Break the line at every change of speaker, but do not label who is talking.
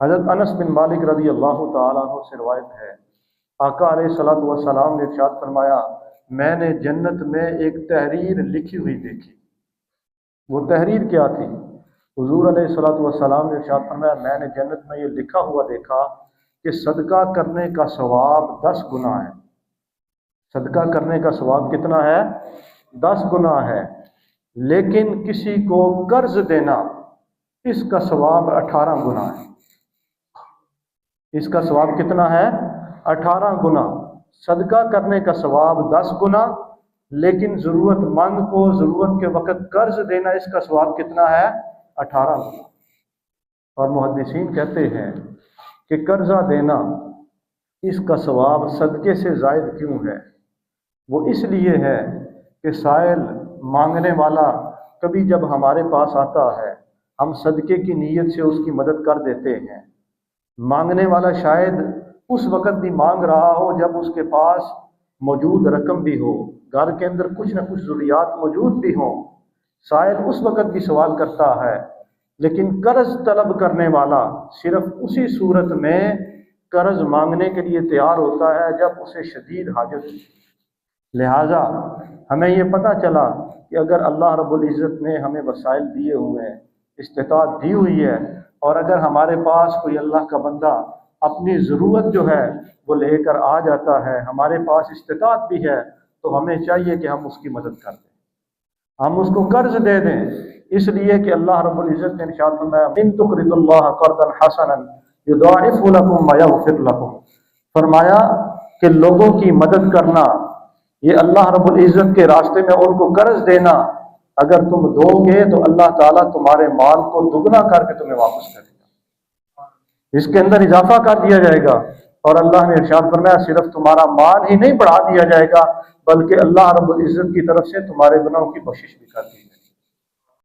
حضرت انس بن مالک رضی اللہ تعالیٰ عنہ سے روایت ہے، آقا علیہ الصلوۃ والسلام نے ارشاد فرمایا، میں نے جنت میں ایک تحریر لکھی ہوئی دیکھی۔ وہ تحریر کیا تھی؟ حضور علیہ الصلوۃ والسلام نے ارشاد فرمایا، میں نے جنت میں یہ لکھا ہوا دیکھا کہ صدقہ کرنے کا ثواب 10 گنا ہے۔ صدقہ کرنے کا ثواب کتنا ہے؟ 10 گنا ہے، لیکن کسی کو قرض دینا اس کا ثواب 18 گنا ہے۔ اس کا ثواب کتنا ہے؟ 18 گنا۔ صدقہ کرنے کا ثواب 10 گنا، لیکن ضرورت مند کو ضرورت کے وقت قرض دینا اس کا ثواب کتنا ہے؟ 18 گنا۔ اور محدثین کہتے ہیں کہ قرضہ دینا اس کا ثواب صدقے سے زائد کیوں ہے؟ وہ اس لیے ہے کہ سائل مانگنے والا کبھی جب ہمارے پاس آتا ہے، ہم صدقے کی نیت سے اس کی مدد کر دیتے ہیں۔ مانگنے والا شاید اس وقت بھی مانگ رہا ہو جب اس کے پاس موجود رقم بھی ہو، گھر کے اندر کچھ نہ کچھ ضروریات موجود بھی ہوں، سائل اس وقت بھی سوال کرتا ہے، لیکن قرض طلب کرنے والا صرف اسی صورت میں قرض مانگنے کے لیے تیار ہوتا ہے جب اسے شدید حاجت ہو۔ لہٰذا ہمیں یہ پتہ چلا کہ اگر اللہ رب العزت نے ہمیں وسائل دیے ہوئے ہیں، استطاعت دی ہوئی ہے، اور اگر ہمارے پاس کوئی اللہ کا بندہ اپنی ضرورت جو ہے وہ لے کر آ جاتا ہے، ہمارے پاس استطاعت بھی ہے، تو ہمیں چاہیے کہ ہم اس کی مدد کر دیں، ہم اس کو قرض دے دیں، اس لیے کہ اللہ رب العزت نے ارشاد فرمایا، ان تقرضوا اللہ قرضا حسنا یضاعف لکم ویغفر لکم۔ فرمایا کہ لوگوں کی مدد کرنا، یہ اللہ رب العزت کے راستے میں ان کو قرض دینا، اگر تم دو گے تو اللہ تعالیٰ تمہارے مال کو دگنا کر کے تمہیں واپس کرے گا، اس کے اندر اضافہ کر دیا جائے گا۔ اور اللہ نے ارشاد فرمایا، صرف تمہارا مال ہی نہیں بڑھا دیا جائے گا، بلکہ اللہ رب العزت کی طرف سے تمہارے گناہوں کی بخشش بھی کر دی جائے گی۔